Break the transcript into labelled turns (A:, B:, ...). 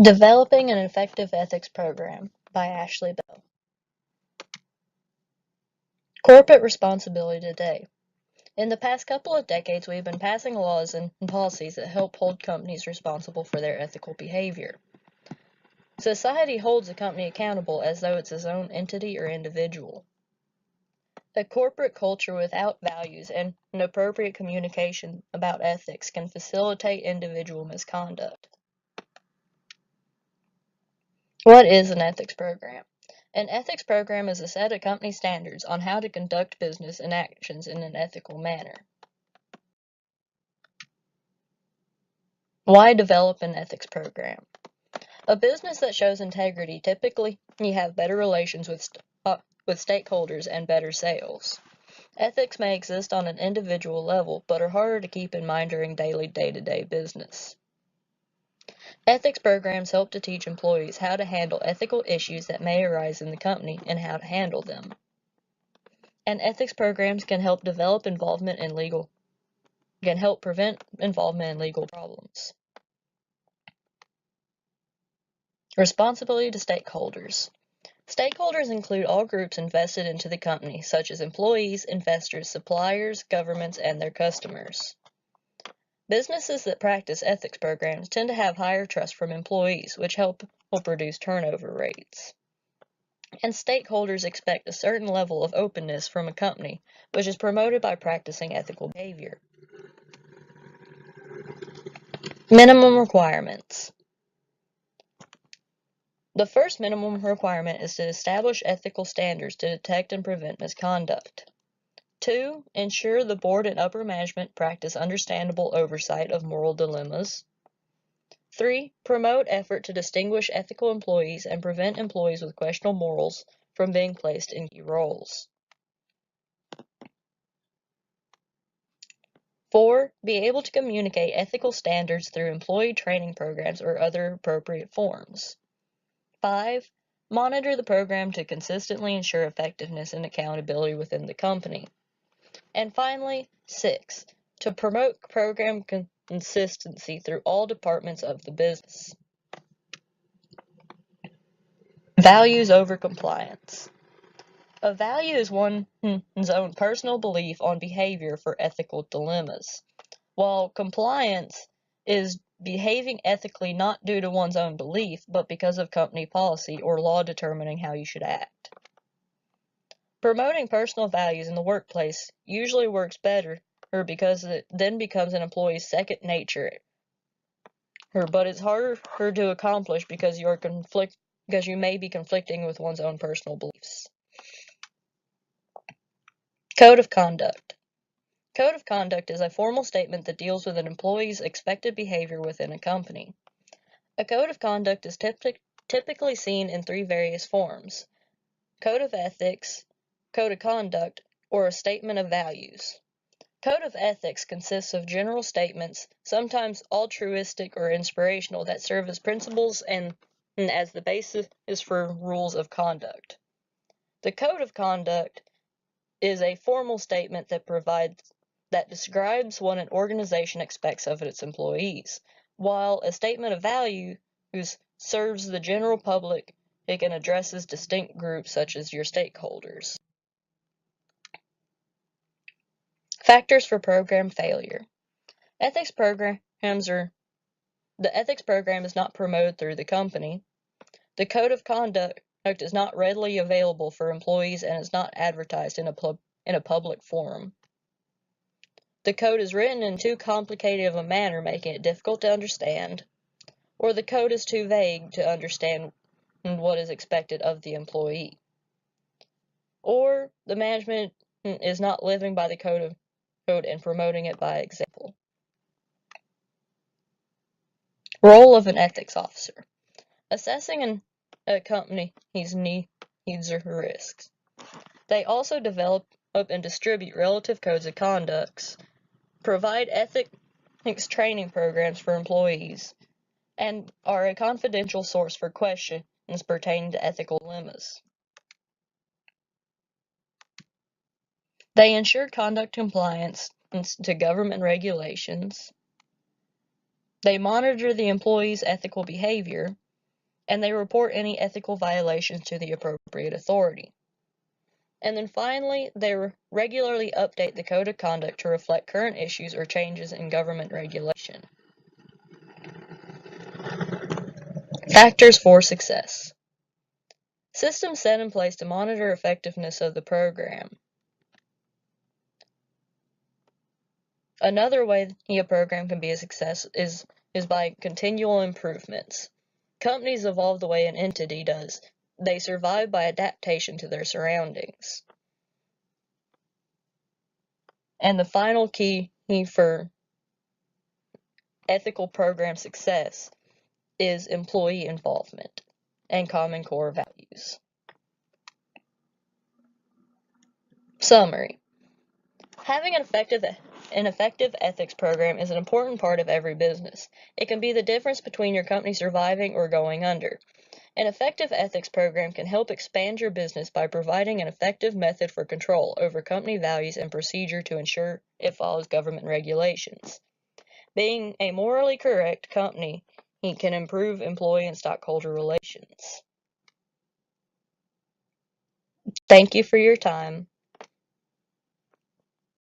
A: Developing an Effective Ethics Program by Ashley Bell. Corporate Responsibility Today. In the past couple of decades, we have been passing laws and policies that help hold companies responsible for their ethical behavior. Society holds a company accountable as though it's its own entity or individual. A corporate culture without values and an appropriate communication about ethics can facilitate individual misconduct. What is an ethics program? An ethics program is a set of company standards on how to conduct business and actions in an ethical manner. Why develop an ethics program? A business that shows integrity typically have better relations with stakeholders and better sales. Ethics may exist on an individual level, but are harder to keep in mind during daily day-to-day business. Ethics programs help to teach employees how to handle ethical issues that may arise in the company and how to handle them. And ethics programs can help prevent involvement in legal problems. Responsibility to stakeholders. Stakeholders include all groups invested into the company, such as employees, investors, suppliers, governments, and their customers. Businesses that practice ethics programs tend to have higher trust from employees, which help reduce turnover rates. And stakeholders expect a certain level of openness from a company, which is promoted by practicing ethical behavior. Minimum requirements. The first minimum requirement is to establish ethical standards to detect and prevent misconduct. 2. Ensure the board and upper management practice understandable oversight of moral dilemmas. 3. Promote effort to distinguish ethical employees and prevent employees with questionable morals from being placed in key roles. 4. Be able to communicate ethical standards through employee training programs or other appropriate forms. 5. Monitor the program to consistently ensure effectiveness and accountability within the company. And finally, 6. To promote program consistency through all departments of the business. Values over compliance. A value is one's own personal belief on behavior for ethical dilemmas, while compliance is behaving ethically not due to one's own belief, but because of company policy or law determining how you should act. Promoting personal values in the workplace usually works better because it then becomes an employee's second nature, but it's harder to accomplish because you may be conflicting with one's own personal beliefs. Code of conduct. Code of conduct is a formal statement that deals with an employee's expected behavior within a company. A code of conduct is typically seen in 3 various forms: code of ethics, code of conduct, or a statement of values. Code of ethics consists of general statements, sometimes altruistic or inspirational, that serve as principles and as the basis for rules of conduct. The code of conduct is a formal statement that describes what an organization expects of its employees, while a statement of values serves the general public and addresses distinct groups such as your stakeholders. Factors for program failure. The ethics program is not promoted through the company. The code of conduct is not readily available for employees and is not advertised in a public forum. The code is written in too complicated of a manner, making it difficult to understand, or the code is too vague to understand what is expected of the employee, or the management is not living by the code and promoting it by example. Role of an ethics officer. Assessing a company's needs or risks. They also develop and distribute relative codes of conduct, provide ethics training programs for employees, and are a confidential source for questions pertaining to ethical dilemmas. They ensure conduct compliance to government regulations. They monitor the employees' ethical behavior, and they report any ethical violations to the appropriate authority. And then finally, they regularly update the code of conduct to reflect current issues or changes in government regulation. Factors for success. Systems set in place to monitor effectiveness of the program. Another way a program can be a success is by continual improvements. Companies evolve the way an entity does. They survive by adaptation to their surroundings. And the final key for ethical program success is employee involvement and common core values. Summary. Having an effective ethics program is an important part of every business. It can be the difference between your company surviving or going under. An effective ethics program can help expand your business by providing an effective method for control over company values and procedure to ensure it follows government regulations. Being a morally correct company can improve employee and stockholder relations. Thank you for your time.